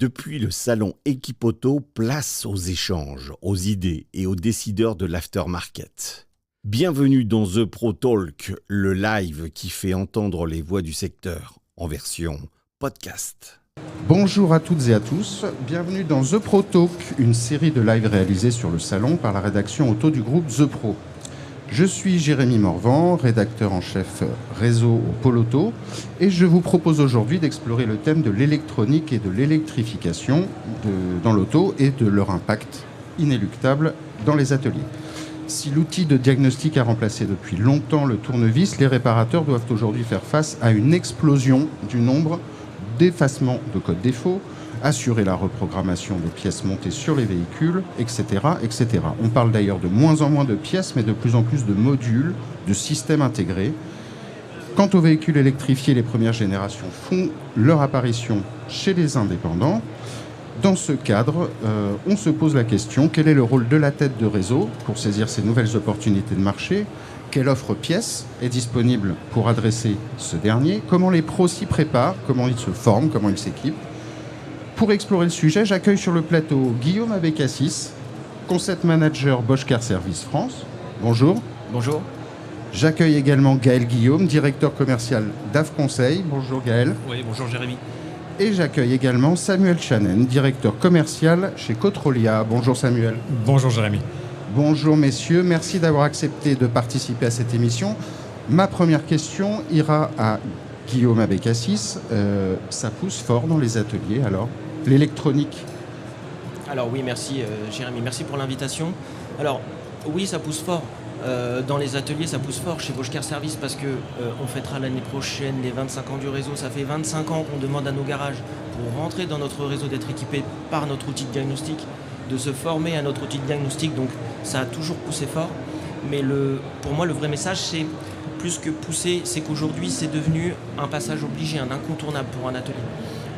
Depuis le salon Equipoto, place aux échanges, aux idées et aux décideurs de l'aftermarket. Bienvenue dans The Pro Talk, le live qui fait entendre les voix du secteur, en version podcast. Bonjour à toutes et à tous, bienvenue dans The Pro Talk, une série de lives réalisés sur le salon par la rédaction auto du groupe The Pro. Je suis Jérémy Morvan, rédacteur en chef réseau au Pôle Auto, et je vous propose aujourd'hui d'explorer le thème de l'électronique et de l'électrification dans l'auto et de leur impact inéluctable dans les ateliers. Si l'outil de diagnostic a remplacé depuis longtemps le tournevis, les réparateurs doivent aujourd'hui faire face à une explosion du nombre d'effacements de codes défauts, assurer la reprogrammation des pièces montées sur les véhicules, etc., etc. On parle d'ailleurs de moins en moins de pièces, mais de plus en plus de modules, de systèmes intégrés. Quant aux véhicules électrifiés, les premières générations font leur apparition chez les indépendants. Dans ce cadre, on se pose la question, quel est le rôle de la tête de réseau pour saisir ces nouvelles opportunités de marché ? Quelle offre pièces est disponible pour adresser ce dernier ? Comment les pros s'y préparent ? Comment ils se forment ? Comment ils s'équipent ? Pour explorer le sujet, j'accueille sur le plateau Guillaume Abécassis, Concept Manager Bosch Car Service France. Bonjour. Bonjour. J'accueille également Gaël Guillaume, directeur commercial d'AF Conseil. Bonjour Gaël. Oui, bonjour Jérémy. Et j'accueille également Samuel Chanen, directeur commercial chez Cotrolia. Bonjour Samuel. Bonjour Jérémy. Bonjour messieurs, merci d'avoir accepté de participer à cette émission. Ma première question ira à Guillaume Abécassis. Ça pousse fort dans les ateliers alors ? L'électronique. Alors oui, merci Jérémy, merci pour l'invitation. Alors oui, ça pousse fort. Dans les ateliers, ça pousse fort chez Bosch Car Service parce que on fêtera l'année prochaine les 25 ans du réseau. Ça fait 25 ans qu'on demande à nos garages, pour rentrer dans notre réseau, d'être équipés par notre outil de diagnostic, de se former à notre outil de diagnostic. Donc ça a toujours poussé fort. Mais pour moi, le vrai message, c'est plus que pousser, c'est qu'aujourd'hui, c'est devenu un passage obligé, un incontournable pour un atelier.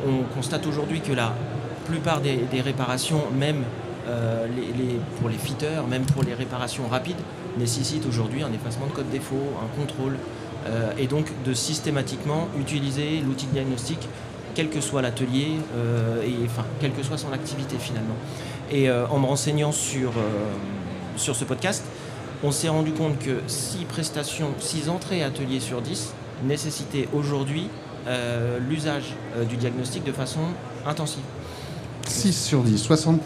On constate aujourd'hui que la plupart des réparations, même pour les fitteurs, même pour les réparations rapides, nécessitent aujourd'hui un effacement de code défaut, un contrôle, et donc de systématiquement utiliser l'outil de diagnostic, quel que soit l'atelier, quelle que soit son activité finalement. Et en me renseignant sur ce podcast, on s'est rendu compte que 6 entrées ateliers sur 10 nécessitaient aujourd'hui l'usage du diagnostic de façon intensive. 6 sur 10, 60%.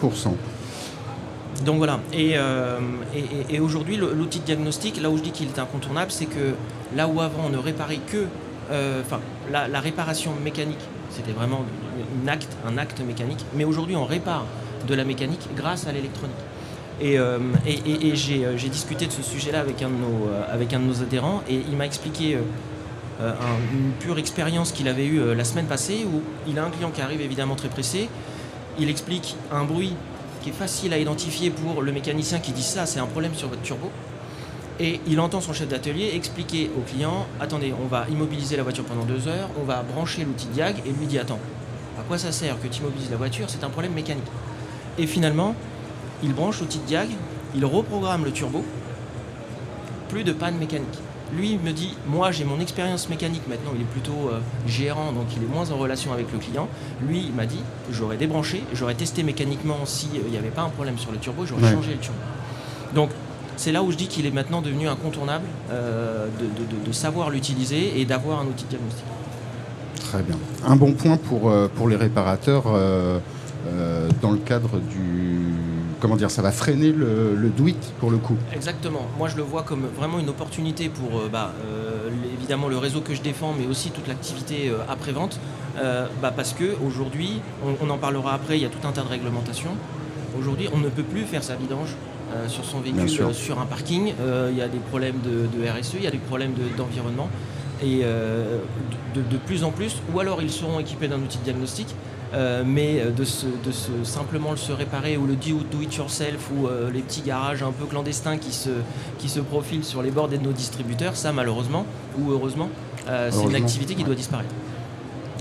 Donc voilà, et aujourd'hui l'outil de diagnostic, là où je dis qu'il est incontournable, c'est que là où avant on ne réparait que la réparation mécanique, c'était vraiment un acte mécanique, mais aujourd'hui on répare de la mécanique grâce à l'électronique. Et j'ai discuté de ce sujet-là avec un de nos adhérents, et il m'a expliqué une pure expérience qu'il avait eue la semaine passée, où il a un client qui arrive évidemment très pressé. Il explique un bruit qui est facile à identifier pour le mécanicien qui dit ça, c'est un problème sur votre turbo. Et il entend son chef d'atelier expliquer au client, attendez, on va immobiliser la voiture pendant 2 heures, on va brancher l'outil diag, et lui dit, attends, à quoi ça sert que tu immobilises la voiture ? C'est un problème mécanique. Et finalement, il branche l'outil diag, il reprogramme le turbo, plus de panne mécanique. Lui il me dit, moi j'ai mon expérience mécanique, maintenant il est plutôt gérant, donc il est moins en relation avec le client. Lui il m'a dit, j'aurais débranché, j'aurais testé mécaniquement s'il n'y avait pas un problème sur le turbo, j'aurais changé le turbo. Donc c'est là où je dis qu'il est maintenant devenu incontournable de savoir l'utiliser et d'avoir un outil de diagnostic. Très bien. Un bon point pour les réparateurs dans le cadre du... Comment dire, ça va freiner le do-it pour le coup. Exactement. Moi, je le vois comme vraiment une opportunité pour évidemment le réseau que je défends, mais aussi toute l'activité après-vente. Parce qu'aujourd'hui, on en parlera après, il y a tout un tas de réglementations. Aujourd'hui, on ne peut plus faire sa vidange sur son véhicule, sur un parking. Il y a des problèmes de RSE, il y a des problèmes d'environnement. Et de plus en plus, ou alors ils seront équipés d'un outil de diagnostic, mais simplement se réparer, ou le do it yourself, ou les petits garages un peu clandestins qui se profilent sur les bords de nos distributeurs, ça malheureusement ou heureusement, c'est une activité qui doit disparaître.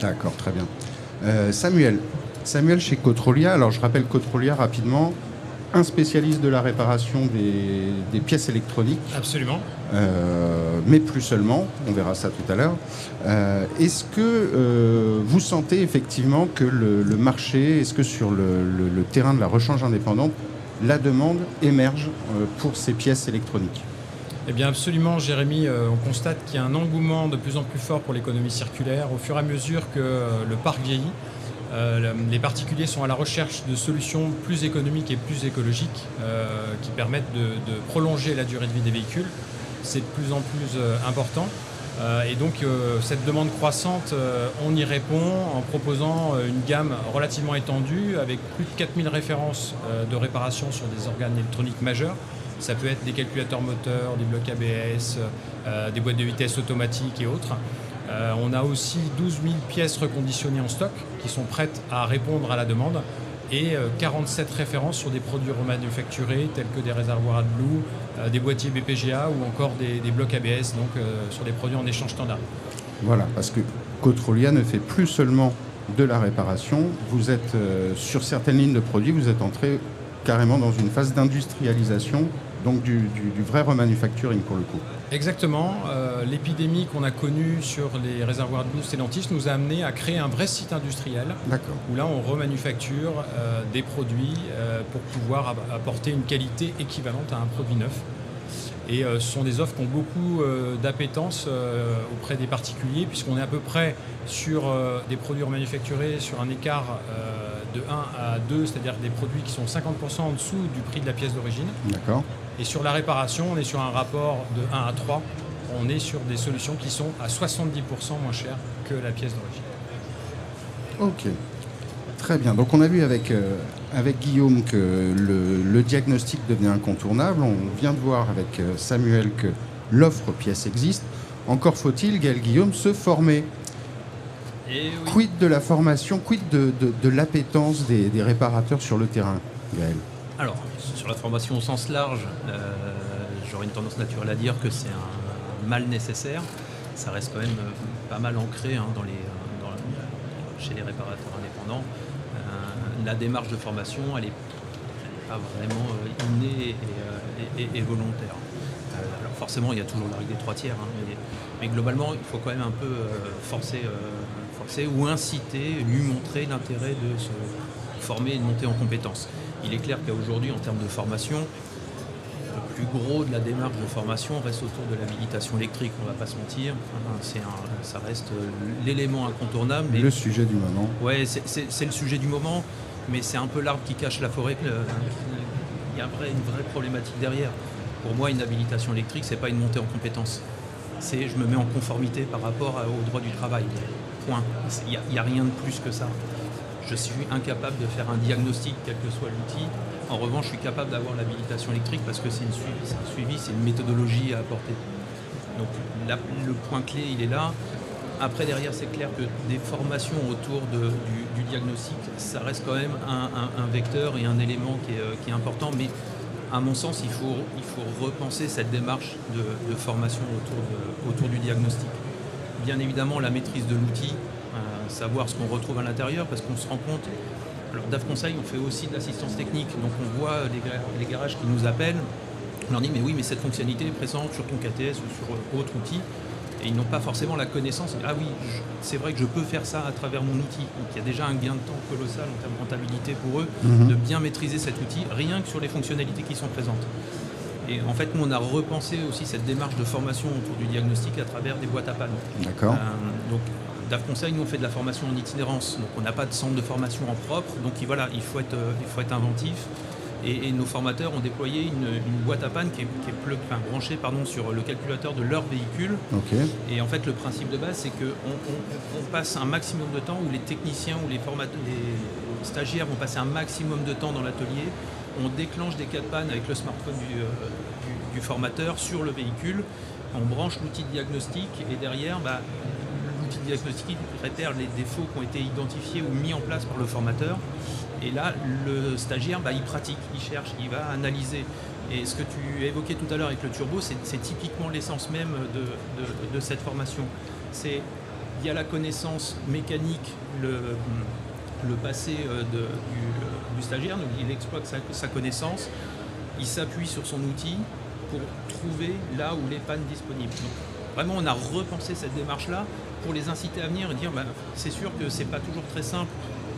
D'accord, très bien. Samuel chez Cotrolia, alors je rappelle Cotrolia rapidement, un spécialiste de la réparation des pièces électroniques. Absolument. Mais plus seulement, on verra ça tout à l'heure. Est-ce que vous sentez effectivement que le marché, est-ce que sur le terrain de la rechange indépendante, la demande émerge pour ces pièces électroniques ? Eh bien absolument, Jérémy, on constate qu'il y a un engouement de plus en plus fort pour l'économie circulaire au fur et à mesure que le parc vieillit. Les particuliers sont à la recherche de solutions plus économiques et plus écologiques qui permettent de prolonger la durée de vie des véhicules. C'est de plus en plus important. Et donc cette demande croissante, on y répond en proposant une gamme relativement étendue avec plus de 4000 références de réparation sur des organes électroniques majeurs. Ça peut être des calculateurs moteurs, des blocs ABS, des boîtes de vitesse automatiques et autres. On a aussi 12 000 pièces reconditionnées en stock qui sont prêtes à répondre à la demande et 47 références sur des produits remanufacturés tels que des réservoirs AdBlue, des boîtiers BPGA ou encore des blocs ABS, donc sur des produits en échange standard. Voilà, parce que Cotrolia ne fait plus seulement de la réparation. Vous êtes sur certaines lignes de produits, vous êtes entré carrément dans une phase d'industrialisation, donc du vrai remanufacturing pour le coup. Exactement. L'épidémie qu'on a connue sur les réservoirs de Stellantis nous a amené à créer un vrai site industriel. D'accord. Où là on remanufacture des produits pour pouvoir apporter une qualité équivalente à un produit neuf. Et ce sont des offres qui ont beaucoup d'appétence auprès des particuliers, puisqu'on est à peu près sur des produits remanufacturés sur un écart de 1 à 2, c'est-à-dire des produits qui sont 50% en dessous du prix de la pièce d'origine. D'accord. Et sur la réparation, on est sur un rapport de 1 à 3. On est sur des solutions qui sont à 70% moins chères que la pièce d'origine. Ok, très bien. Donc on a vu avec Guillaume que le diagnostic devenait incontournable. On vient de voir avec Samuel que l'offre pièce existe. Encore faut-il, Gaël Guillaume, se former. Et oui. Quid de la formation, quid de l'appétence des réparateurs sur le terrain, Gaël ? Alors, sur la formation au sens large, j'aurais une tendance naturelle à dire que c'est un mal nécessaire. Ça reste quand même pas mal ancré chez les réparateurs indépendants. La démarche de formation, elle n'est pas vraiment innée et volontaire. Alors forcément, il y a toujours la règle des 3 tiers, mais globalement, il faut quand même un peu forcer ou inciter, lui montrer l'intérêt de se former et de monter en compétences. Il est clair qu'aujourd'hui, en termes de formation, le plus gros de la démarche de formation reste autour de l'habilitation électrique, on ne va pas se mentir. Ça reste l'élément incontournable. Le sujet du moment. Oui, c'est le sujet du moment, mais c'est un peu l'arbre qui cache la forêt. Il y a une vraie problématique derrière. Pour moi, une habilitation électrique, ce n'est pas une montée en compétences. Je me mets en conformité par rapport au droit du travail. Point. Il n'y a rien de plus que ça. Je suis incapable de faire un diagnostic, quel que soit l'outil. En revanche, je suis capable d'avoir l'habilitation électrique parce que c'est un suivi, c'est une méthodologie à apporter. Donc le point clé, il est là. Après, derrière, c'est clair que des formations autour du diagnostic, ça reste quand même un vecteur et un élément qui est important. Mais à mon sens, il faut repenser cette démarche de formation autour du diagnostic. Bien évidemment, la maîtrise de l'outil, savoir ce qu'on retrouve à l'intérieur, parce qu'on se rend compte. Alors DAF Conseil, on fait aussi de l'assistance technique, donc on voit les garages qui nous appellent, on leur dit mais oui, mais cette fonctionnalité est présente sur ton KTS ou sur autre outil, et ils n'ont pas forcément la connaissance. Ah oui, c'est vrai que je peux faire ça à travers mon outil. Donc il y a déjà un gain de temps colossal en termes de rentabilité pour eux, de bien maîtriser cet outil, rien que sur les fonctionnalités qui sont présentes. Et en fait, nous, on a repensé aussi cette démarche de formation autour du diagnostic à travers des boîtes à panneaux. D'accord. Donc, DAF Conseil, nous, on fait de la formation en itinérance. Donc, on n'a pas de centre de formation en propre. Donc, voilà, il faut être inventif. Et nos formateurs ont déployé une boîte à panne qui est branchée sur le calculateur de leur véhicule. Okay. Et en fait, le principe de base, c'est qu'on passe un maximum de temps, où les techniciens ou les stagiaires vont passer un maximum de temps dans l'atelier. On déclenche des cas de panne avec le smartphone du formateur sur le véhicule. On branche l'outil de diagnostic et derrière, l'outil de diagnostic repère les défauts qui ont été identifiés ou mis en place par le formateur. Et là, le stagiaire, il pratique, il cherche, il va analyser. Et ce que tu évoquais tout à l'heure avec le turbo, c'est typiquement l'essence même de cette formation. Il y a la connaissance mécanique, le passé du stagiaire, donc il exploite sa connaissance, il s'appuie sur son outil pour trouver là où les pannes disponibles. Donc, vraiment, on a repensé cette démarche-là pour les inciter à venir et dire c'est sûr que c'est pas toujours très simple,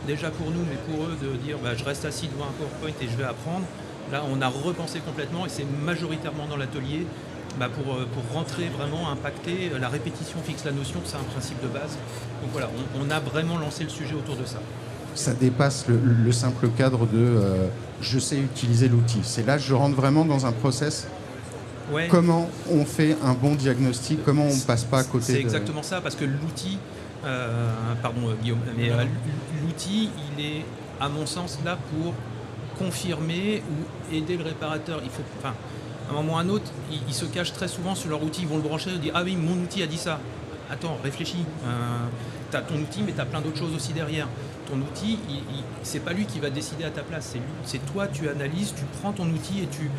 déjà pour nous, mais pour eux, de dire je reste assis devant un PowerPoint et je vais apprendre. Là, on a repensé complètement et c'est majoritairement dans l'atelier pour rentrer vraiment, impacter. La répétition fixe la notion, c'est un principe de base. Donc voilà, on a vraiment lancé le sujet autour de ça. Ça dépasse le simple cadre de je sais utiliser l'outil. C'est là que je rentre vraiment dans un process. Ouais. Comment on fait un bon diagnostic? Comment on ne passe pas à côté? C'est exactement ça, parce que l'outil, pardon Guillaume, mais l'outil, il est à mon sens là pour confirmer ou aider le réparateur. Il faut, à un moment ou à un autre, ils se cachent très souvent sur leur outil, ils vont le brancher, ils disent ah oui, mon outil a dit ça. Attends, réfléchis. Tu as ton outil, mais tu as plein d'autres choses aussi derrière. Ton outil, c'est pas lui qui va décider à ta place, c'est toi, tu analyses, tu prends ton outil et tu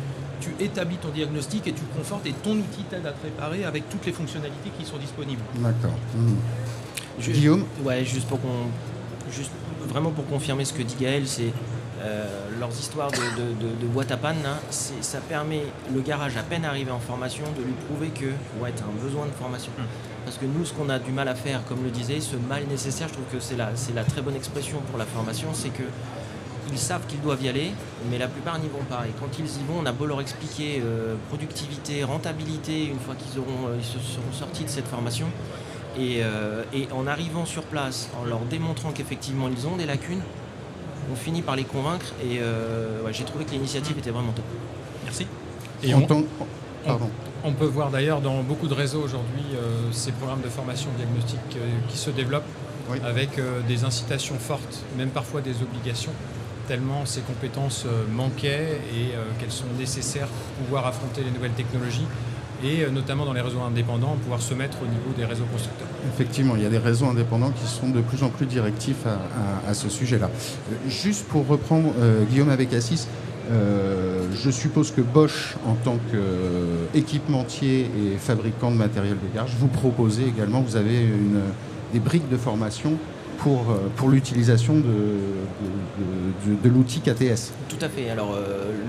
établis ton diagnostic et tu confortes et ton outil t'aide à te réparer avec toutes les fonctionnalités qui sont disponibles. D'accord. Guillaume? Ouais, vraiment pour confirmer ce que dit Gaël, c'est leurs histoires de boîte à panne, là, ça permet, le garage à peine arrivé en formation, de lui prouver que tu as un besoin de formation. Parce que nous, ce qu'on a du mal à faire, comme le disait, ce mal nécessaire, je trouve que c'est la très bonne expression pour la formation, c'est que ils savent qu'ils doivent y aller, mais la plupart n'y vont pas. Et quand ils y vont, on a beau leur expliquer productivité, rentabilité, une fois qu'ils se seront sortis de cette formation. Et en arrivant sur place, en leur démontrant qu'effectivement ils ont des lacunes, on finit par les convaincre. Et j'ai trouvé que l'initiative était vraiment top. Merci. Et on peut voir d'ailleurs dans beaucoup de réseaux aujourd'hui ces programmes de formation diagnostique qui se développent avec des incitations fortes, même parfois des obligations, tellement ces compétences manquaient et qu'elles sont nécessaires pour pouvoir affronter les nouvelles technologies et notamment dans les réseaux indépendants, pouvoir se mettre au niveau des réseaux constructeurs. Effectivement, il y a des réseaux indépendants qui sont de plus en plus directifs à ce sujet-là. Juste pour reprendre Guillaume avec Assis, je suppose que Bosch, en tant qu'équipementier et fabricant de matériel de garage, vous proposez également, vous avez des briques de formation pour l'utilisation de l'outil KTS. Tout à fait. Alors,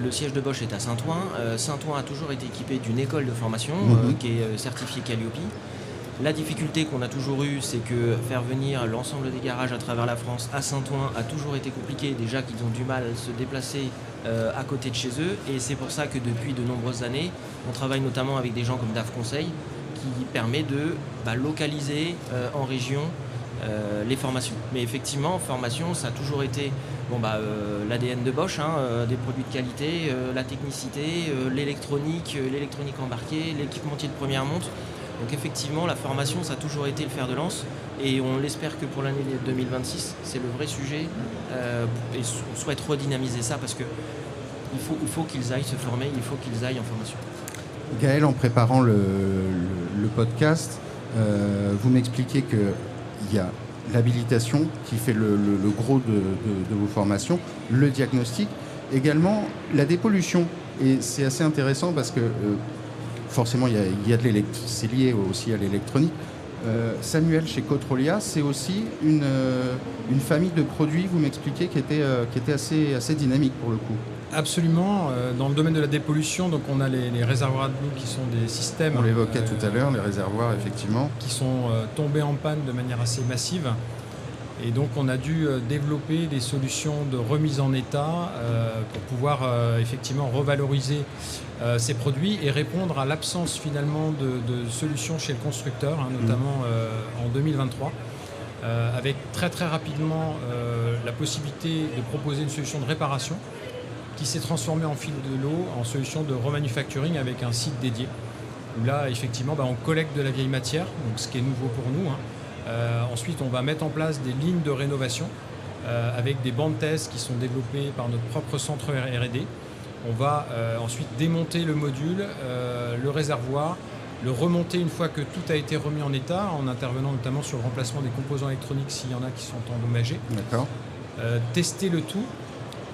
le siège de Bosch est à Saint-Ouen. Saint-Ouen a toujours été équipé d'une école de formation qui est certifiée Calliope. La difficulté qu'on a toujours eue, c'est que faire venir l'ensemble des garages à travers la France à Saint-Ouen a toujours été compliqué. Déjà qu'ils ont du mal à se déplacer à côté de chez eux. Et c'est pour ça que depuis de nombreuses années, on travaille notamment avec des gens comme DAF Conseil qui permet de localiser en région les formations. Mais effectivement, formation, ça a toujours été l'ADN de Bosch, des produits de qualité, la technicité, l'électronique embarquée, l'équipementier de première monte. Donc effectivement, la formation, ça a toujours été le fer de lance et on l'espère que pour l'année 2026, c'est le vrai sujet et on souhaite redynamiser ça parce que il faut qu'ils aillent se former, il faut qu'ils aillent en formation. Gaël, en préparant le podcast, vous m'expliquez qu'il y a l'habilitation qui fait le gros de vos formations, le diagnostic, également la dépollution. Et c'est assez intéressant parce que forcément, il y a de l'électronique, c'est lié aussi à l'électronique. Samuel, chez Cotrolia, c'est aussi une famille de produits, vous m'expliquez, qui était assez dynamique pour le coup. Absolument. Dans le domaine de la dépollution, donc on a les réservoirs de boue qui sont des systèmes. On l'évoquait tout à l'heure, les réservoirs, effectivement. Qui sont tombés en panne de manière assez massive. Et donc on a dû développer des solutions de remise en état pour pouvoir effectivement revaloriser ces produits et répondre à l'absence finalement de solutions chez le constructeur, notamment en 2023. Avec très très rapidement la possibilité de proposer une solution de réparation qui s'est transformée en fil de l'eau en solution de remanufacturing avec un site dédié. Où là, effectivement, on collecte de la vieille matière, donc ce qui est nouveau pour nous. Ensuite, on va mettre en place des lignes de rénovation avec des bancs de tests qui sont développés par notre propre centre R&D. On va ensuite démonter le module, le réservoir, le remonter une fois que tout a été remis en état, en intervenant notamment sur le remplacement des composants électroniques s'il y en a qui sont endommagés. D'accord. Tester le tout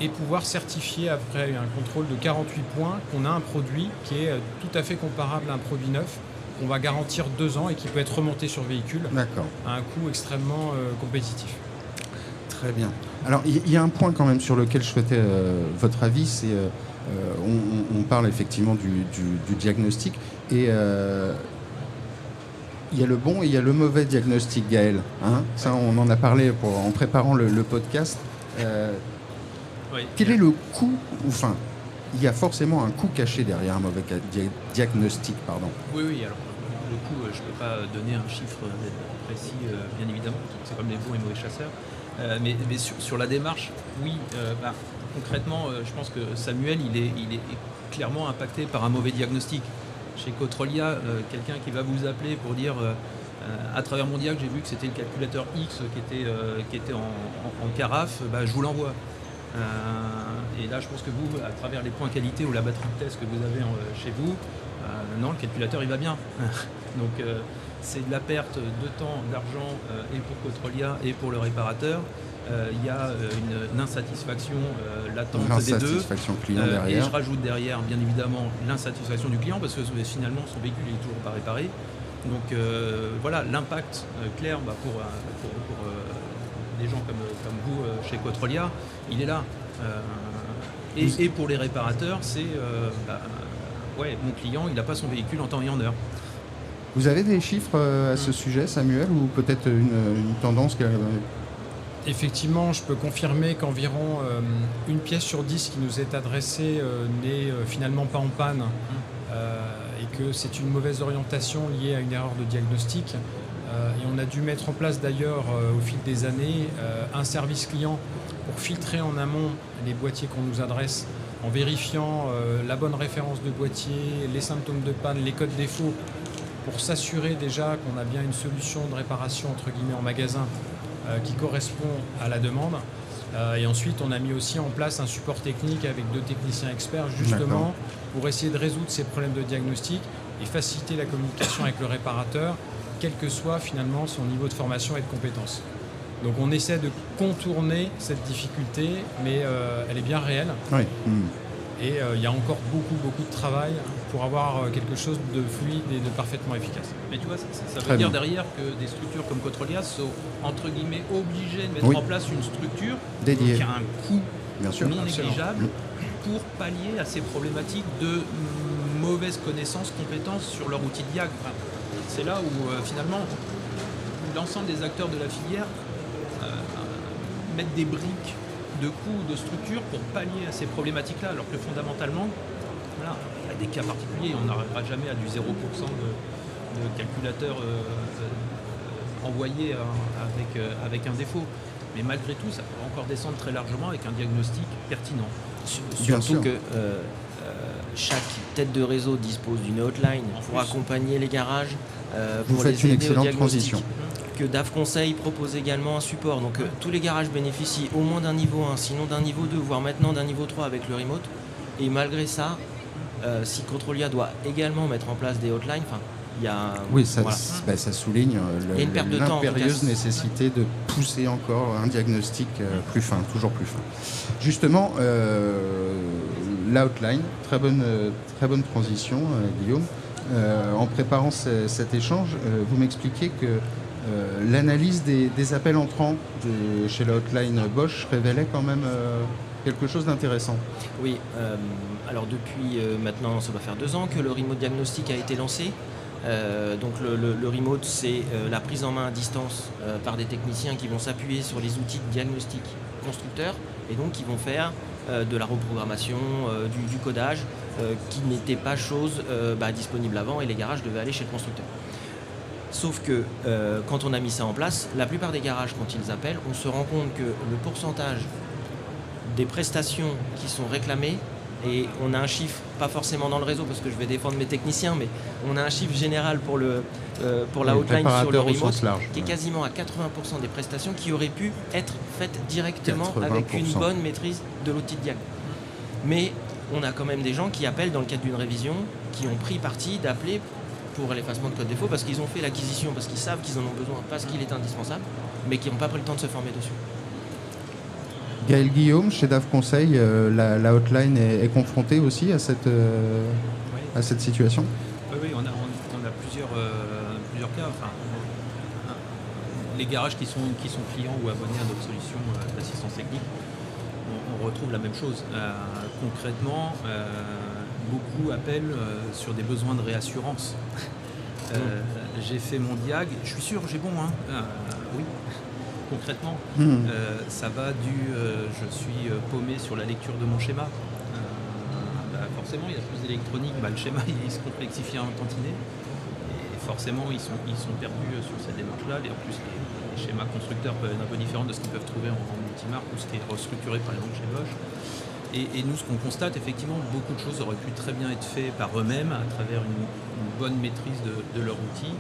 et pouvoir certifier après un contrôle de 48 points qu'on a un produit qui est tout à fait comparable à un produit neuf, qu'on va garantir 2 ans et qui peut être remonté sur véhicule à un coût extrêmement compétitif. Très bien. Alors, il y a un point quand même sur lequel je souhaitais votre avis, c'est on parle effectivement du diagnostic, et il y a le bon et il y a le mauvais diagnostic, Gaël. Hein, ça, on en a parlé en préparant le podcast. Oui. Quel est le coût, enfin, il y a forcément un coût caché derrière un mauvais diagnostic, pardon. Oui, alors le coup, je ne peux pas donner un chiffre précis, bien évidemment, c'est comme les bons et mauvais chasseurs. Mais sur la démarche, oui, concrètement, je pense que Samuel, il est clairement impacté par un mauvais diagnostic. Chez Cotrolia, quelqu'un qui va vous appeler pour dire à travers mon diag, j'ai vu que c'était le calculateur X qui était en carafe, je vous l'envoie. Et là, je pense que vous, à travers les points qualité ou la batterie de test que vous avez chez vous, non, le calculateur il va bien. Donc c'est de la perte de temps, d'argent et pour Cotrolia et pour le réparateur. Il y a une insatisfaction latente des deux. L'insatisfaction client derrière. Et je rajoute derrière, bien évidemment, l'insatisfaction du client parce que finalement son véhicule n'est toujours pas réparé. Donc voilà, l'impact clair pour des gens comme vous chez Cotrolia, il est là. Et pour les réparateurs, c'est mon client, il n'a pas son véhicule en temps et en heure. Vous avez des chiffres à ce sujet, Samuel, ou peut-être une tendance Effectivement, je peux confirmer qu'environ une pièce sur 10 qui nous est adressée n'est finalement pas en panne et que c'est une mauvaise orientation liée à une erreur de diagnostic. Et on a dû mettre en place d'ailleurs au fil des années un service client pour filtrer en amont les boîtiers qu'on nous adresse en vérifiant la bonne référence de boîtier, les symptômes de panne, les codes défauts pour s'assurer déjà qu'on a bien une solution de réparation entre guillemets en magasin qui correspond à la demande. Et ensuite, on a mis aussi en place un support technique avec 2 techniciens experts justement pour essayer de résoudre ces problèmes de diagnostic et faciliter la communication avec le réparateur, quel que soit finalement son niveau de formation et de compétence. Donc on essaie de contourner cette difficulté, mais elle est bien réelle. Oui. Et il y a encore beaucoup de travail pour avoir quelque chose de fluide et de parfaitement efficace. Mais tu vois, ça veut dire derrière que des structures comme Cotrolia sont entre guillemets obligées de mettre en place une structure dédiée qui a un coût non négligeable pour pallier à ces problématiques de mauvaise connaissance, compétence sur leur outil de diag. Enfin, c'est là où finalement l'ensemble des acteurs de la filière mettent des briques de coûts, de structures pour pallier à ces problématiques-là, alors que fondamentalement, voilà, il y a des cas particuliers, on n'arrivera jamais à du 0% de calculateur envoyé avec un défaut. Mais malgré tout, ça peut encore descendre très largement avec un diagnostic pertinent. Surtout que chaque tête de réseau dispose d'une hotline pour accompagner les garages, vous pour faites les une aider au excellente diagnostic. transition. Que DAF Conseil propose également un support. Donc tous les garages bénéficient au moins d'un niveau 1, sinon d'un niveau 2, voire maintenant d'un niveau 3 avec le remote. Et malgré ça, si Cotrolia doit également mettre en place des hotlines, il y a... Oui, ça souligne l'impérieuse nécessité de pousser encore un diagnostic plus fin, toujours plus fin. Justement, la hotline, très bonne transition, Guillaume. En préparant cet échange, vous m'expliquez que l'analyse des appels entrants chez la hotline Bosch révélait quand même quelque chose d'intéressant. Oui, alors depuis maintenant, ça va faire 2 ans que le remote diagnostic a été lancé. Donc le remote, c'est la prise en main à distance par des techniciens qui vont s'appuyer sur les outils de diagnostic constructeurs et donc qui vont faire de la reprogrammation, du codage qui n'était pas chose disponible avant et les garages devaient aller chez le constructeur. Sauf que quand on a mis ça en place, la plupart des garages, quand ils appellent, on se rend compte que le pourcentage des prestations qui sont réclamées, et on a un chiffre, pas forcément dans le réseau parce que je vais défendre mes techniciens, mais on a un chiffre général pour la hotline sur le remote qui est quasiment à 80% des prestations qui auraient pu être faites directement 80%. Avec une bonne maîtrise de l'outil de diag. Mais on a quand même des gens qui appellent dans le cadre d'une révision, qui ont pris parti d'appeler pour l'effacement de code défaut parce qu'ils ont fait l'acquisition, parce qu'ils savent qu'ils en ont besoin, parce qu'il est indispensable, mais qui n'ont pas pris le temps de se former dessus. Gaël Guillaume, chez DAF Conseil, la hotline est confrontée aussi à cette situation. Oui, on a plusieurs cas. Enfin, les garages qui sont clients ou abonnés à notre solution d'assistance technique, on retrouve la même chose. Concrètement, beaucoup appellent sur des besoins de réassurance. J'ai fait mon diag, je suis sûr, j'ai bon, hein. Oui, concrètement. Ça va je suis paumé sur la lecture de mon schéma. Forcément, il y a plus d'électronique, le schéma il se complexifie un tantinet. Et forcément, ils sont perdus sur cette démarche-là. Et en plus, les schémas constructeurs peuvent être un peu différents de ce qu'ils peuvent trouver en multimarque ou ce qui est restructuré par exemple chez Bosch. Et nous, ce qu'on constate, effectivement, beaucoup de choses auraient pu très bien être faites par eux-mêmes à travers une bonne maîtrise de leur outil.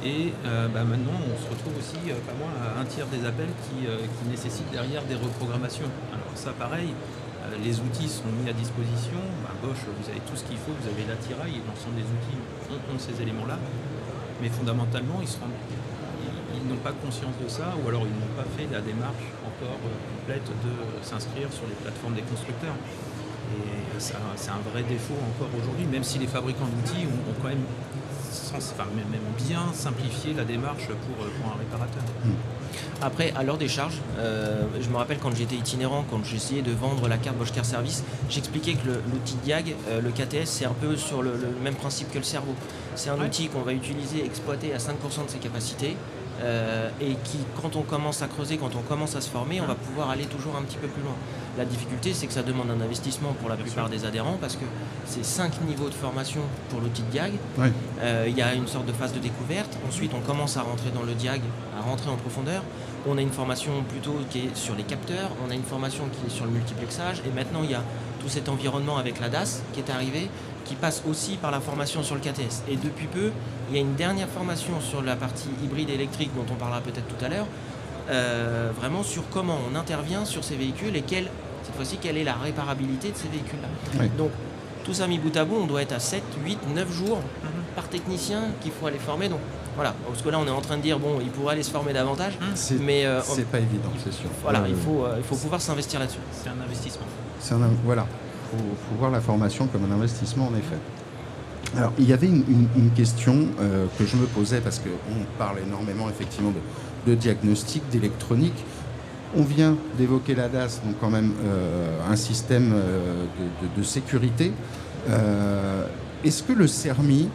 Et maintenant, on se retrouve aussi, à un tiers des appels qui nécessitent derrière des reprogrammations. Alors ça, pareil, les outils sont mis à disposition. Bosch, vous avez tout ce qu'il faut, vous avez l'attirail et l'ensemble des outils ont ces éléments-là. Mais fondamentalement, ils n'ont pas conscience de ça, ou alors ils n'ont pas fait la démarche encore complète de s'inscrire sur les plateformes des constructeurs. Et ça, c'est un vrai défaut encore aujourd'hui, même si les fabricants d'outils ont quand même bien simplifié la démarche pour un réparateur. Après, à l'heure des charges, je me rappelle quand j'étais itinérant, quand j'essayais de vendre la carte Bosch Care Service, j'expliquais que l'outil diag, le KTS, c'est un peu sur le même principe que le cerveau. C'est un outil qu'on va utiliser, exploiter à 5% de ses capacités, et qui, quand on commence à creuser, quand on commence à se former, on va pouvoir aller toujours un petit peu plus loin. La difficulté, c'est que ça demande un investissement pour la plupart des adhérents, parce que c'est 5 niveaux de formation pour l'outil de diag. Il y a une sorte de phase de découverte. Ensuite, on commence à rentrer dans le diag, à rentrer en profondeur. On a une formation plutôt qui est sur les capteurs, on a une formation qui est sur le multiplexage, et maintenant il y a tout cet environnement avec la DAS qui est arrivé, qui passe aussi par la formation sur le KTS. Et depuis peu, il y a une dernière formation sur la partie hybride électrique dont on parlera peut-être tout à l'heure, vraiment sur comment on intervient sur ces véhicules et cette fois-ci, quelle est la réparabilité de ces véhicules-là. Donc, tout ça mis bout à bout, on doit être à 7, 8, 9 jours par technicien qu'il faut aller former. Donc, voilà, parce que là, on est en train de dire, bon, il pourrait aller se former davantage, mais c'est pas évident, c'est sûr. Voilà, il faut pouvoir s'investir là-dessus. C'est un investissement. Voilà, faut voir la formation comme un investissement, en effet. Alors, il y avait une question que je me posais, parce qu'on parle énormément, effectivement, de diagnostic, d'électronique. On vient d'évoquer la DAS, donc quand même un système de sécurité. Est-ce que le CERMI,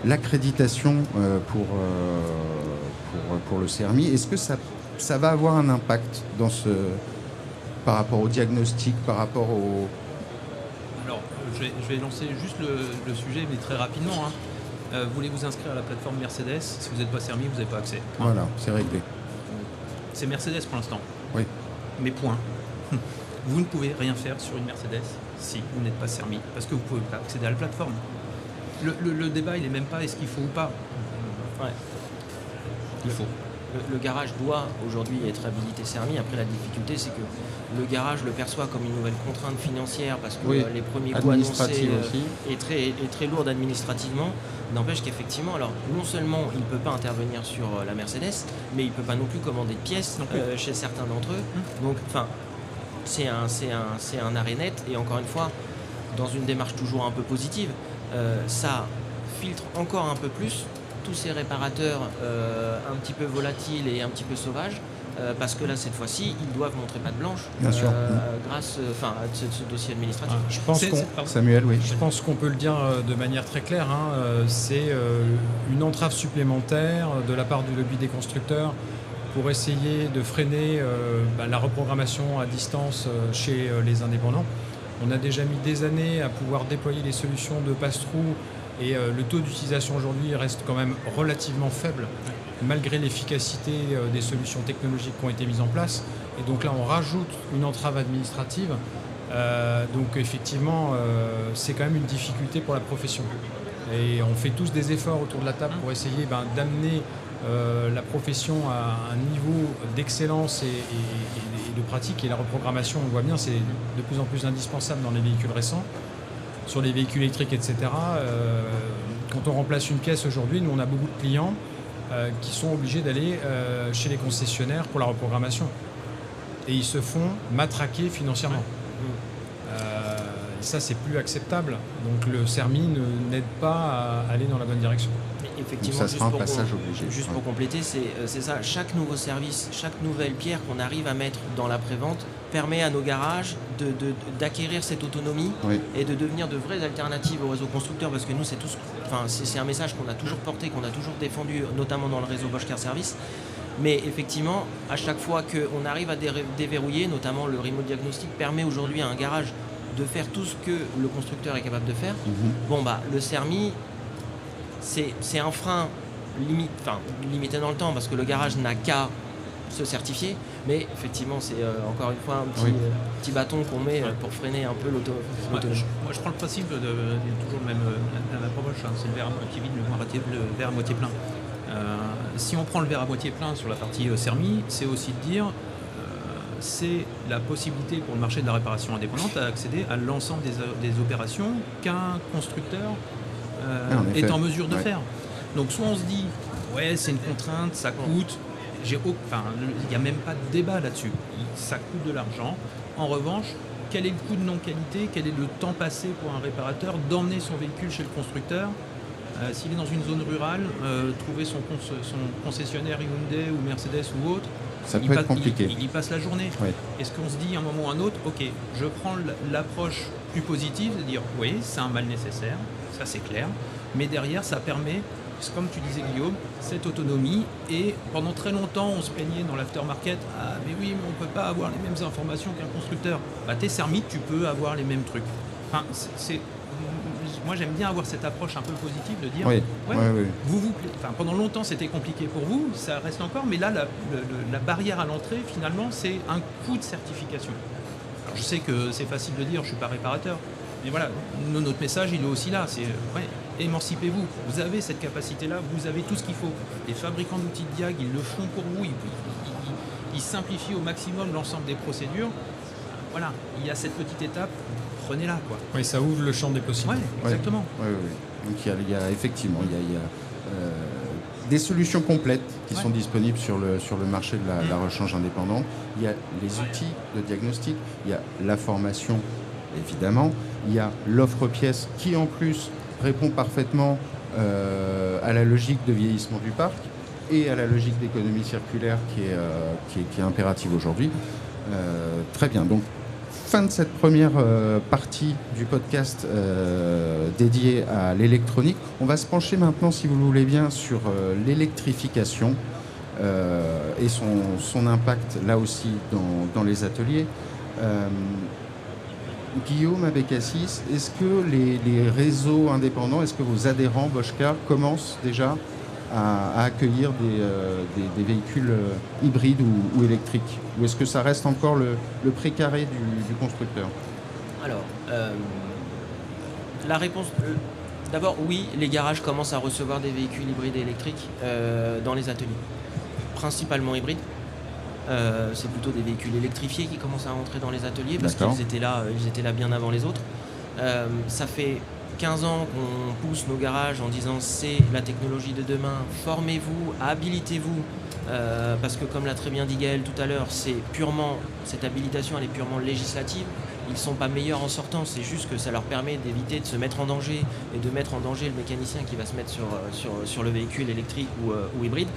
l'accréditation pour le CERMI, est-ce que ça va avoir un impact par rapport au diagnostic, par rapport au... Alors, je vais lancer juste le sujet, mais très rapidement. Voulez vous inscrire à la plateforme Mercedes? Si vous n'êtes pas CERMI, vous n'avez pas accès. Voilà, c'est réglé. C'est Mercedes pour l'instant. Oui. Mais point. Vous ne pouvez rien faire sur une Mercedes si vous n'êtes pas CERMI, parce que vous ne pouvez pas accéder à la plateforme. Le débat, il n'est même pas est-ce qu'il faut ou pas. Ouais. Il faut. Le garage doit aujourd'hui être habilité CERMI. Après, la difficulté, c'est que le garage le perçoit comme une nouvelle contrainte financière parce que les premiers coûts annoncés est très lourd administrativement. N'empêche qu'effectivement, alors non seulement il ne peut pas intervenir sur la Mercedes, mais il ne peut pas non plus commander de pièces chez certains d'entre eux. Donc, c'est un arrêt net. Et encore une fois, dans une démarche toujours un peu positive, ça filtre encore un peu plus tous ces réparateurs un petit peu volatiles et un petit peu sauvages, parce que là, cette fois-ci, ils doivent montrer patte blanche grâce à ce dossier administratif. Samuel, oui. Je pense qu'on peut le dire de manière très claire, c'est une entrave supplémentaire de la part du lobby des constructeurs pour essayer de freiner la reprogrammation à distance chez les indépendants. On a déjà mis des années à pouvoir déployer les solutions de pass-through et le taux d'utilisation aujourd'hui reste quand même relativement faible malgré l'efficacité des solutions technologiques qui ont été mises en place. Et donc là, on rajoute une entrave administrative. Donc effectivement, c'est quand même une difficulté pour la profession. Et on fait tous des efforts autour de la table pour essayer d'amener la profession à un niveau d'excellence et de pratique. Et la reprogrammation, on voit bien, c'est de plus en plus indispensable dans les véhicules récents. Sur les véhicules électriques, etc. Quand on remplace une pièce aujourd'hui, nous on a beaucoup de clients qui sont obligés d'aller chez les concessionnaires pour la reprogrammation. Et ils se font matraquer financièrement. Ça, c'est plus acceptable. Donc le CERMI n'aide pas à aller dans la bonne direction. effectivement, Donc ça sera un passage obligé. Juste pour compléter, c'est ça. Chaque nouveau service, chaque nouvelle pierre qu'on arrive à mettre dans la prévente permet à nos garages d'acquérir cette autonomie et de devenir de vraies alternatives au réseau constructeur, parce que nous, c'est un message qu'on a toujours porté, qu'on a toujours défendu, notamment dans le réseau Bosch Car Service. Mais effectivement, à chaque fois qu'on arrive à déverrouiller, notamment le remote diagnostic permet aujourd'hui à un garage de faire tout ce que le constructeur est capable de faire. Le CERMI, c'est un frein limité dans le temps, parce que le garage n'a qu'à se certifier, mais effectivement c'est encore une fois un petit bâton qu'on met pour freiner un peu l'autonomie. Moi je prends le principe de toujours la même approche, c'est le verre à moitié vide, le verre à moitié plein. Si on prend le verre à moitié plein sur la partie CERMI, c'est aussi de dire c'est la possibilité pour le marché de la réparation indépendante d'accéder à l'ensemble des opérations qu'un constructeur est en mesure de faire. Donc soit on se dit ouais c'est une contrainte, ça coûte, il n'y a même pas de débat là-dessus, ça coûte de l'argent. En revanche, quel est le coût de non-qualité, quel est le temps passé pour un réparateur d'emmener son véhicule chez le constructeur? S'il est dans une zone rurale, trouver son concessionnaire Hyundai ou Mercedes ou autre, ça peut être compliqué. Il y passe la journée. Est-ce qu'on se dit à un moment ou à un autre, ok, je prends l'approche plus positive de dire oui, c'est un mal nécessaire, ça c'est clair, mais derrière ça permet, comme tu disais Guillaume, cette autonomie. Et pendant très longtemps on se plaignait dans l'aftermarket, ah mais oui mais on ne peut pas avoir les mêmes informations qu'un constructeur. T'es CERMI, tu peux avoir les mêmes trucs. Moi j'aime bien avoir cette approche un peu positive de dire pendant longtemps c'était compliqué pour vous, ça reste encore, mais là la barrière à l'entrée finalement c'est un coût de certification. Alors je sais que c'est facile de dire je suis pas réparateur, mais voilà, notre message il est aussi là, c'est émancipez-vous, vous avez cette capacité là, vous avez tout ce qu'il faut. Les fabricants d'outils de diag ils le font pour vous, ils simplifient au maximum l'ensemble des procédures. Voilà, il y a cette petite étape, prenez-la quoi. Oui, ça ouvre le champ des possibles. Exactement. Donc il y a effectivement des solutions complètes qui sont disponibles sur le marché de la rechange indépendante. Il y a les outils de diagnostic, il y a la formation évidemment, il y a l'offre pièce qui en plus répond parfaitement à la logique de vieillissement du parc et à la logique d'économie circulaire qui est impérative aujourd'hui. Très bien, donc fin de cette première partie du podcast dédié à l'électronique. On va se pencher maintenant, si vous le voulez bien, sur l'électrification et son impact là aussi dans les ateliers. Guillaume Abécassis, est-ce que les réseaux indépendants, est-ce que vos adhérents Bosch Car commencent déjà à accueillir des véhicules hybrides ou électriques? Ou est-ce que ça reste encore le précaré du constructeur? Alors, la réponse... D'abord, oui, les garages commencent à recevoir des véhicules hybrides et électriques dans les ateliers. Principalement hybrides. C'est plutôt des véhicules électrifiés qui commencent à rentrer dans les ateliers parce qu'ils étaient là bien avant les autres. Ça fait 15 ans qu'on pousse nos garages en disant c'est la technologie de demain, formez-vous, habilitez-vous, parce que comme l'a très bien dit Gaël tout à l'heure, cette habilitation elle est purement législative, ils ne sont pas meilleurs en sortant, c'est juste que ça leur permet d'éviter de se mettre en danger et de mettre en danger le mécanicien qui va se mettre sur le véhicule électrique ou hybride,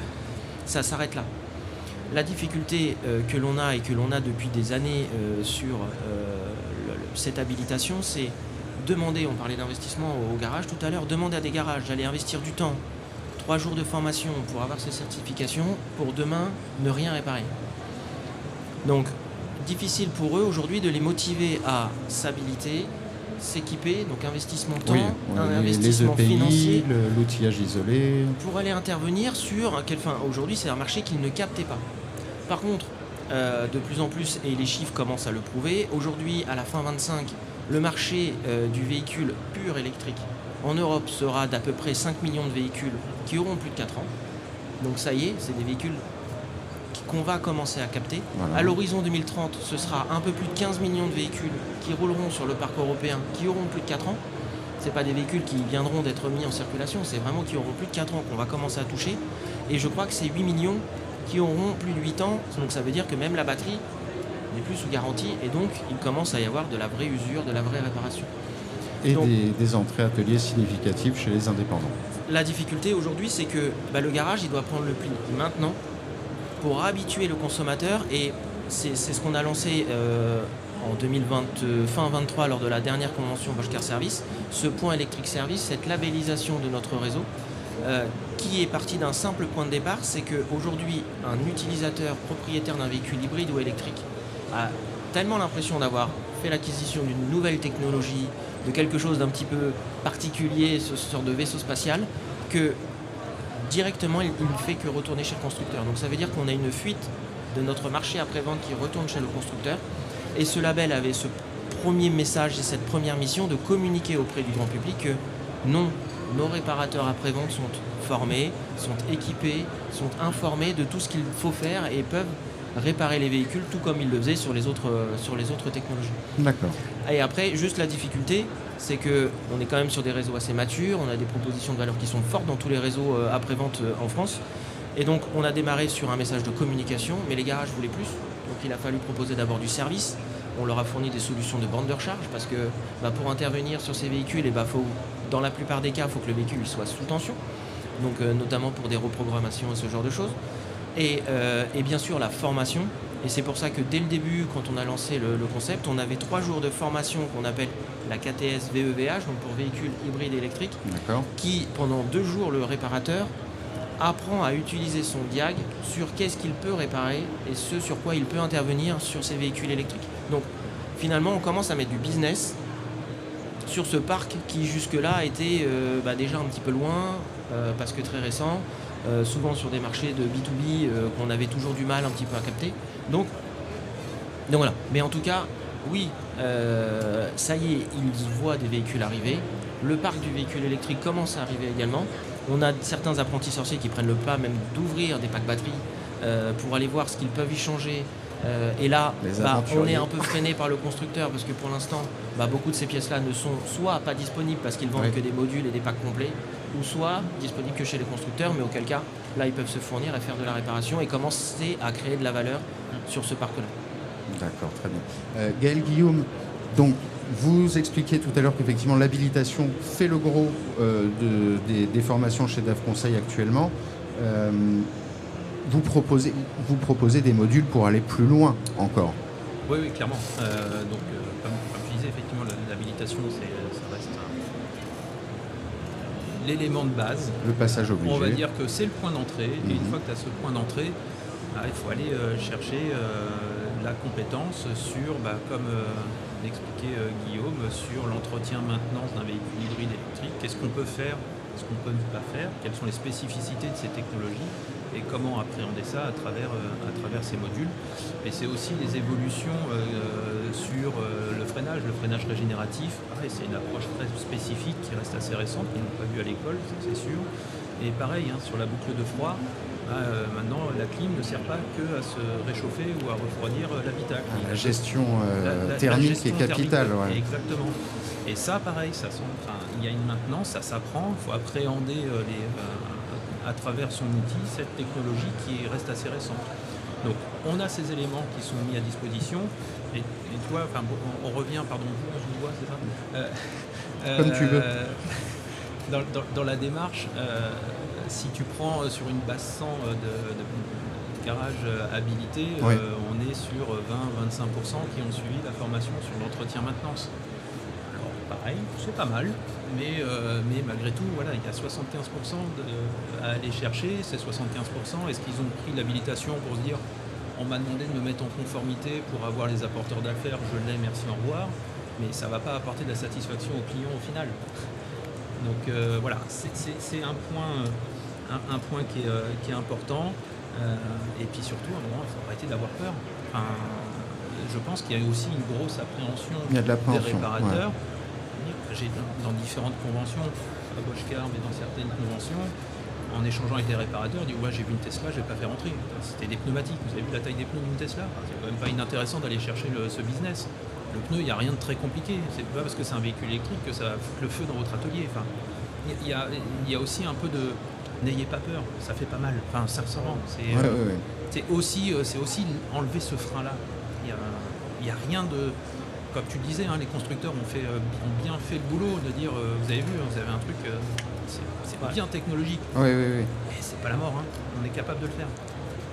ça s'arrête là. La difficulté que l'on a et que l'on a depuis des années sur cette habilitation, c'est demander, on parlait d'investissement au garage tout à l'heure, demander à des garages d'aller investir du temps, 3 jours de formation pour avoir ces certifications, pour demain ne rien réparer. Donc, difficile pour eux aujourd'hui de les motiver à s'habiliter, s'équiper, donc investissement temps, investissement les EPI, financier, l'outillage isolé. pour aller intervenir sur aujourd'hui c'est un marché qu'ils ne captaient pas. Par contre, de plus en plus, et les chiffres commencent à le prouver, aujourd'hui à la fin 25, le marché du véhicule pur électrique en Europe sera d'à peu près 5 millions de véhicules qui auront plus de 4 ans. Donc ça y est, c'est des véhicules qu'on va commencer à capter. Voilà. À l'horizon 2030, ce sera un peu plus de 15 millions de véhicules qui rouleront sur le parc européen, qui auront plus de 4 ans. Ce n'est pas des véhicules qui viendront d'être mis en circulation, c'est vraiment qui auront plus de 4 ans qu'on va commencer à toucher. Et je crois que c'est 8 millions qui auront plus de 8 ans, donc ça veut dire que même la batterie n'est plus sous garantie, et donc il commence à y avoir de la vraie usure, de la vraie réparation. Et Donc, des entrées ateliers significatives chez les indépendants. la difficulté aujourd'hui, c'est que le garage, il doit prendre le pli maintenant pour habituer le consommateur. Et c'est ce qu'on a lancé en 2020, fin 23 lors de la dernière convention Bosch Car Service. Ce point électrique service, cette labellisation de notre réseau, qui est parti d'un simple point de départ, c'est qu'aujourd'hui, un utilisateur propriétaire d'un véhicule hybride ou électrique a tellement l'impression d'avoir fait l'acquisition d'une nouvelle technologie, de quelque chose d'un petit peu particulier, ce sorte de vaisseau spatial, que directement il ne fait que retourner chez le constructeur. Donc ça veut dire qu'on a une fuite de notre marché après-vente qui retourne chez le constructeur. Et ce label avait ce premier message et cette première mission de communiquer auprès du grand public que non, nos réparateurs après-vente sont formés, sont équipés, sont informés de tout ce qu'il faut faire et peuvent réparer les véhicules tout comme ils le faisaient sur les autres technologies. D'accord. Et après, juste la difficulté, c'est qu'on est quand même sur des réseaux assez matures, on a des propositions de valeur qui sont fortes dans tous les réseaux après-vente en France. Et donc on a démarré sur un message de communication, mais les garages voulaient plus. Donc il a fallu proposer d'abord du service. On leur a fourni des solutions de bande de recharge parce que pour intervenir sur ces véhicules, dans la plupart des cas, il faut que le véhicule soit sous tension. Donc notamment pour des reprogrammations et ce genre de choses. Et bien sûr la formation. Et c'est pour ça que dès le début, quand on a lancé le concept, on avait 3 jours de formation qu'on appelle la KTS VEVH, donc pour véhicules hybrides électriques, qui pendant 2 jours, le réparateur apprend à utiliser son diag sur qu'est-ce qu'il peut réparer et ce sur quoi il peut intervenir sur ces véhicules électriques. Donc finalement, on commence à mettre du business sur ce parc qui jusque-là a été déjà un petit peu loin, parce que très récent, souvent sur des marchés de B2B qu'on avait toujours du mal un petit peu à capter. Donc voilà. Mais en tout cas, oui, ça y est, ils voient des véhicules arriver. Le parc du véhicule électrique commence à arriver également. On a certains apprentis sorciers qui prennent le pas même d'ouvrir des packs batteries pour aller voir ce qu'ils peuvent y changer. Et là, on est un peu freiné par le constructeur parce que pour l'instant, beaucoup de ces pièces-là ne sont soit pas disponibles parce qu'ils vendent que des modules et des packs complets, ou soit disponibles que chez les constructeurs, mais auquel cas, là, ils peuvent se fournir et faire de la réparation et commencer à créer de la valeur sur ce parc-là. D'accord, très bien. Gaël Guillaume, donc vous expliquiez tout à l'heure qu'effectivement l'habilitation fait le gros des formations chez DAF Conseil actuellement. Vous proposez des modules pour aller plus loin encore. Oui, clairement. Donc, comme tu disais, effectivement, l'habilitation, ça reste l'élément de base. Le passage obligé. On va dire que c'est le point d'entrée. Et une fois que tu as ce point d'entrée, il faut aller chercher la compétence sur, comme l'expliquait Guillaume, sur l'entretien-maintenance d'un véhicule hybride électrique. Qu'est-ce qu'on peut faire, qu'est-ce qu'on peut ne pas faire, quelles sont les spécificités de ces technologies et comment appréhender ça à travers ces modules. Et c'est aussi des évolutions sur le freinage régénératif. Pareil, c'est une approche très spécifique qui reste assez récente, qu'ils n'ont pas vu à l'école, c'est sûr. Et pareil, sur la boucle de froid, maintenant la clim ne sert pas que à se réchauffer ou à refroidir l'habitacle. La gestion thermique est capitale. Ouais. Exactement. Et ça, pareil, il y a une maintenance, ça s'apprend, il faut appréhender à travers son outil cette technologie qui reste assez récente. Donc on a ces éléments qui sont mis à disposition et toi, on revient, pardon, je vous vois, c'est ça Comme tu veux. Dans la démarche, si tu prends sur une basse 100 de garage habilité, on est sur 20-25% qui ont suivi la formation sur l'entretien-maintenance. Pareil, c'est pas mal, mais malgré tout, voilà, il y a 75% à aller chercher. Ces 75%, est-ce qu'ils ont pris l'habilitation pour se dire on m'a demandé de me mettre en conformité pour avoir les apporteurs d'affaires, je l'ai, merci, au revoir, mais ça ne va pas apporter de la satisfaction au client au final. Donc voilà, c'est un point qui est important. Et puis surtout, à un moment, il faut arrêter d'avoir peur. Je pense qu'il y a aussi une grosse appréhension des réparateurs. Ouais. J'ai dans différentes conventions, à Bosch Car, mais dans certaines conventions, en échangeant avec des réparateurs, ils disent j'ai vu une Tesla, je ne vais pas faire rentrer. C'était des pneumatiques, vous avez vu la taille des pneus d'une Tesla? C'est quand même pas inintéressant d'aller chercher ce business. Le pneu, il n'y a rien de très compliqué. C'est pas parce que c'est un véhicule électrique que ça va foutre le feu dans votre atelier. Il y a aussi un peu de n'ayez pas peur, ça fait pas mal. Sincèrement, c'est aussi enlever ce frein-là. Il y a rien de comme tu le disais, les constructeurs ont bien fait le boulot de dire vous avez vu, vous avez un truc, c'est bien technologique. Oui. Mais c'est pas la mort, on est capable de le faire.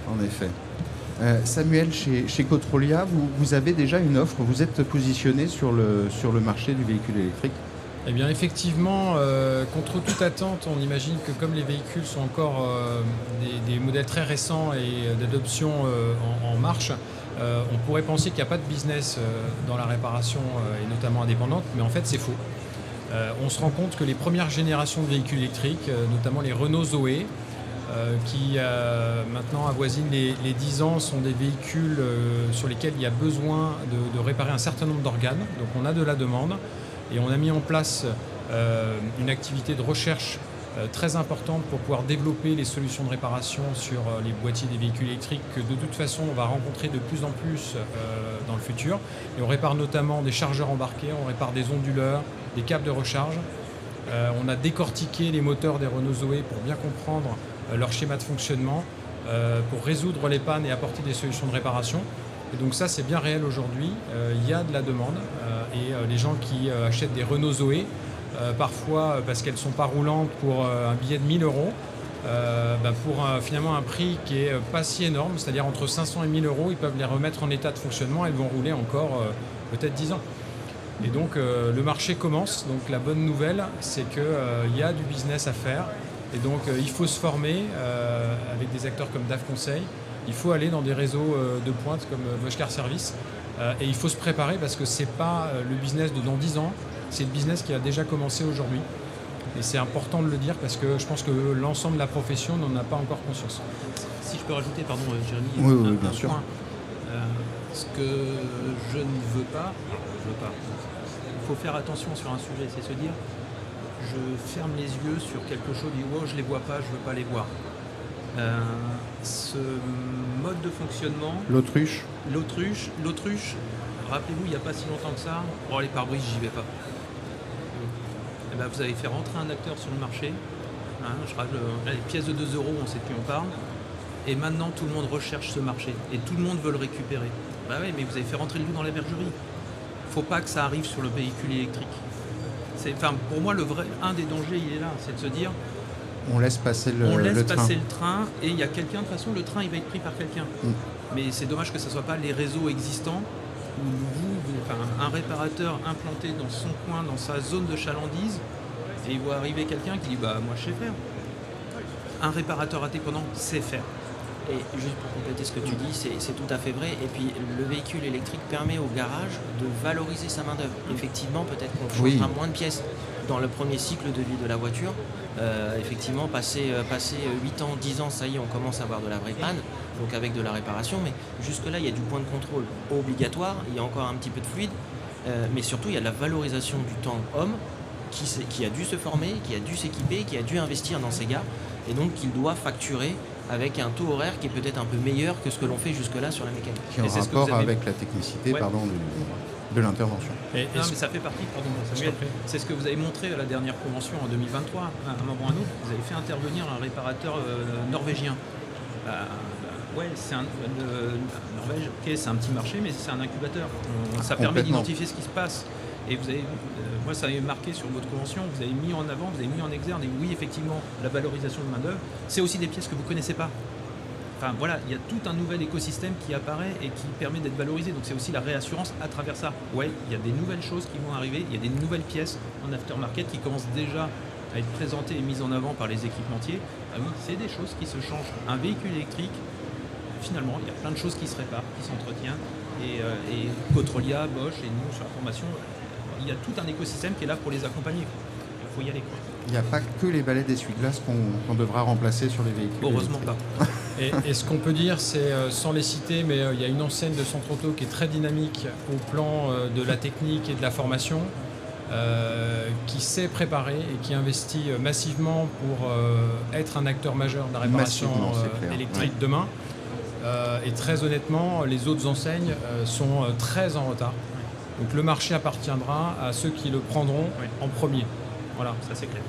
En effet. Samuel, chez Cotrolia, vous avez déjà une offre, vous êtes positionné sur le marché du véhicule électrique. Eh bien, effectivement, contre toute attente, on imagine que comme les véhicules sont encore des modèles très récents et d'adoption en marche, on pourrait penser qu'il n'y a pas de business dans la réparation et notamment indépendante, mais en fait, c'est faux. On se rend compte que les premières générations de véhicules électriques, notamment les Renault Zoé, qui maintenant avoisinent les 10 ans, sont des véhicules sur lesquels il y a besoin de réparer un certain nombre d'organes. Donc on a de la demande. Et on a mis en place une activité de recherche très importante pour pouvoir développer les solutions de réparation sur les boîtiers des véhicules électriques que de toute façon on va rencontrer de plus en plus dans le futur. Et on répare notamment des chargeurs embarqués, on répare des onduleurs, des câbles de recharge. On a décortiqué les moteurs des Renault Zoé pour bien comprendre leur schéma de fonctionnement, pour résoudre les pannes et apporter des solutions de réparation. Et donc ça, c'est bien réel aujourd'hui. Il y a de la demande et les gens qui achètent des Renault Zoé, parfois parce qu'elles ne sont pas roulantes pour un billet de 1 000 €, pour finalement un prix qui n'est pas si énorme, c'est-à-dire entre 500 et 1 000 €, ils peuvent les remettre en état de fonctionnement et elles vont rouler encore peut-être 10 ans. Et donc le marché commence. Donc la bonne nouvelle, c'est qu'il y a du business à faire. Et donc il faut se former avec des acteurs comme DAF Conseil. Il faut aller dans des réseaux de pointe comme Bosch Car Service et il faut se préparer parce que ce n'est pas le business de dans 10 ans, c'est le business qui a déjà commencé aujourd'hui. Et c'est important de le dire parce que je pense que l'ensemble de la profession n'en a pas encore conscience. Si je peux rajouter, pardon Jérémy, oui, bien sûr. Point. Ce que je ne veux pas, il faut faire attention sur un sujet, c'est se dire je ferme les yeux sur quelque chose, je dis oh je les vois pas, je veux pas les voir. Ce mode de fonctionnement, l'autruche, rappelez-vous, il n'y a pas si longtemps que ça, les pare-brises, j'y vais pas. Vous avez fait rentrer un acteur sur le marché, les pièces de 2 €, on sait de qui on parle, et maintenant tout le monde recherche ce marché, et tout le monde veut le récupérer. Oui, mais vous avez fait rentrer le loup dans la bergerie. Il ne faut pas que ça arrive sur le véhicule électrique. Pour moi, un des dangers, il est là, c'est de se dire on laisse passer le train et il y a quelqu'un, de toute façon le train il va être pris par quelqu'un. Mais c'est dommage que ce ne soit pas les réseaux existants où un réparateur implanté dans son coin, dans sa zone de chalandise, et il voit arriver quelqu'un qui dit moi je sais faire. Un réparateur indépendant sait faire. Et juste pour compléter ce que tu dis, c'est tout à fait vrai. Et puis le véhicule électrique permet au garage de valoriser sa main-d'œuvre. Effectivement, peut-être qu'on changera moins de pièces dans le premier cycle de vie de la voiture. Effectivement, passé 8 ans, 10 ans, ça y est, on commence à avoir de la vraie panne, donc avec de la réparation. Mais jusque-là, il y a du point de contrôle obligatoire, il y a encore un petit peu de fluide. Mais surtout, il y a de la valorisation du temps homme qui a dû se former, qui a dû s'équiper, qui a dû investir dans ses gars. Et donc, qu'il doit facturer avec un taux horaire qui est peut-être un peu meilleur que ce que l'on fait jusque-là sur la mécanique. Qui est en rapport avec la technicité de l'intervention. Mais ça fait partie, Samuel, c'est ce que vous avez montré à la dernière convention en 2023. À un moment ou à un autre, vous avez fait intervenir un réparateur norvégien. C'est un Norvège, c'est un petit marché, mais c'est un incubateur. Ça permet d'identifier ce qui se passe. Et vous avez, moi, ça avait marqué sur votre convention, vous avez mis en avant, vous avez mis en exergue, et oui, effectivement, la valorisation de main-d'œuvre, c'est aussi des pièces que vous ne connaissez pas. Il y a tout un nouvel écosystème qui apparaît et qui permet d'être valorisé. Donc c'est aussi la réassurance à travers ça. Il y a des nouvelles choses qui vont arriver, il y a des nouvelles pièces en aftermarket qui commencent déjà à être présentées et mises en avant par les équipementiers. Oui, c'est des choses qui se changent. Un véhicule électrique, finalement, il y a plein de choses qui se réparent, qui s'entretiennent. Et Cotrolia, Bosch et nous sur la formation, il y a tout un écosystème qui est là pour les accompagner. Il faut y aller. Il n'y a pas que les balais d'essuie-glace qu'on devra remplacer sur les véhicules. Heureusement pas. Et ce qu'on peut dire, c'est, sans les citer, mais il y a une enseigne de Centre Auto qui est très dynamique au plan de la technique et de la formation, qui s'est préparé et qui investit massivement pour être un acteur majeur de la réparation électrique demain. Et très honnêtement, les autres enseignes sont très en retard. Donc le marché appartiendra à ceux qui le prendront en premier. Voilà, ça c'est clair.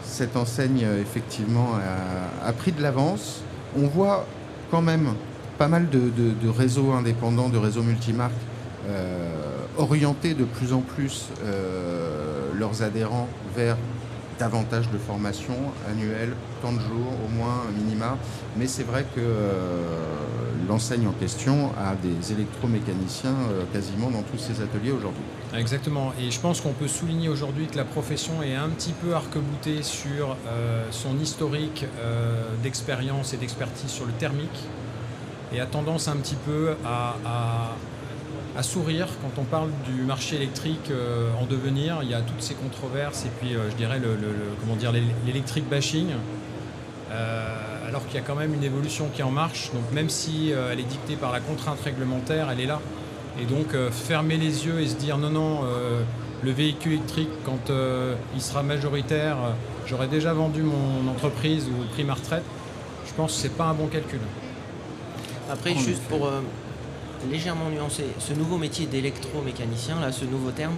Cette enseigne, effectivement, a pris de l'avance. On voit quand même pas mal de réseaux indépendants, de réseaux multimarques orienter de plus en plus leurs adhérents vers davantage de formations annuelles, tant de jours, au moins un minima. Mais c'est vrai que l'enseigne en question a des électromécaniciens quasiment dans tous ses ateliers aujourd'hui. Exactement. Et je pense qu'on peut souligner aujourd'hui que la profession est un petit peu arc-boutée sur son historique d'expérience et d'expertise sur le thermique et a tendance un petit peu à sourire quand on parle du marché électrique en devenir. Il y a toutes ces controverses et puis je dirais l'électrique bashing, alors qu'il y a quand même une évolution qui est en marche. Donc même si elle est dictée par la contrainte réglementaire, elle est là. Et donc fermer les yeux et se dire non, le véhicule électrique quand il sera majoritaire, j'aurai déjà vendu mon entreprise ou pris ma retraite, je pense que c'est pas un bon calcul. Après, juste pour légèrement nuancer, ce nouveau métier d'électromécanicien, là, ce nouveau terme,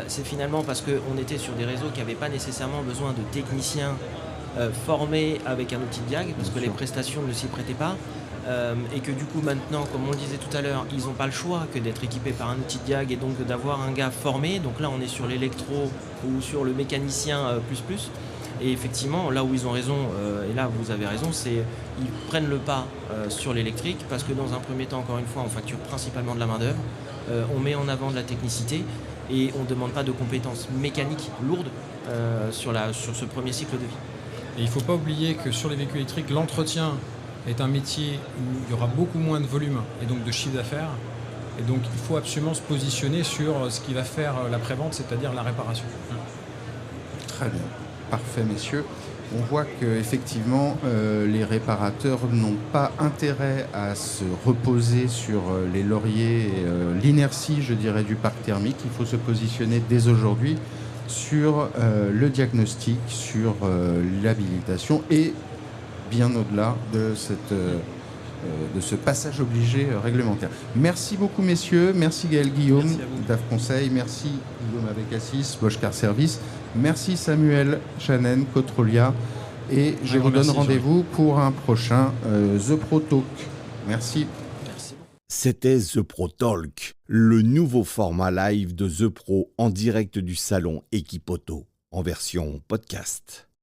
c'est finalement parce qu'on était sur des réseaux qui n'avaient pas nécessairement besoin de techniciens formés avec un outil de diag, parce que les prestations ne s'y prêtaient pas. Et que du coup maintenant, comme on le disait tout à l'heure, ils n'ont pas le choix que d'être équipés par un outil de diag et donc d'avoir un gars formé. Donc là on est sur l'électro ou sur le mécanicien plus. Et effectivement là où ils ont raison, et là vous avez raison, c'est ils prennent le pas sur l'électrique parce que dans un premier temps, encore une fois, on facture principalement de la main d'œuvre, on met en avant de la technicité et on ne demande pas de compétences mécaniques lourdes sur ce premier cycle de vie. Et il ne faut pas oublier que sur les véhicules électriques, l'entretien est un métier où il y aura beaucoup moins de volume et donc de chiffre d'affaires. Et donc il faut absolument se positionner sur ce qui va faire l'après-vente, c'est-à-dire la réparation. Très bien, parfait messieurs. On voit qu'effectivement les réparateurs n'ont pas intérêt à se reposer sur les lauriers et l'inertie, je dirais, du parc thermique. Il faut se positionner dès aujourd'hui sur le diagnostic, sur l'habilitation et bien au-delà de ce passage obligé réglementaire. Merci beaucoup messieurs, merci Gaël Guillaume d'AF Conseil, merci Guillaume Avekassis, Bosch Car Service, merci Samuel Chanen, Cotrolia, et je vous donne rendez-vous pour un prochain The Pro Talk. Merci. C'était The Pro Talk, le nouveau format live de The Pro en direct du salon Equipoto, en version podcast.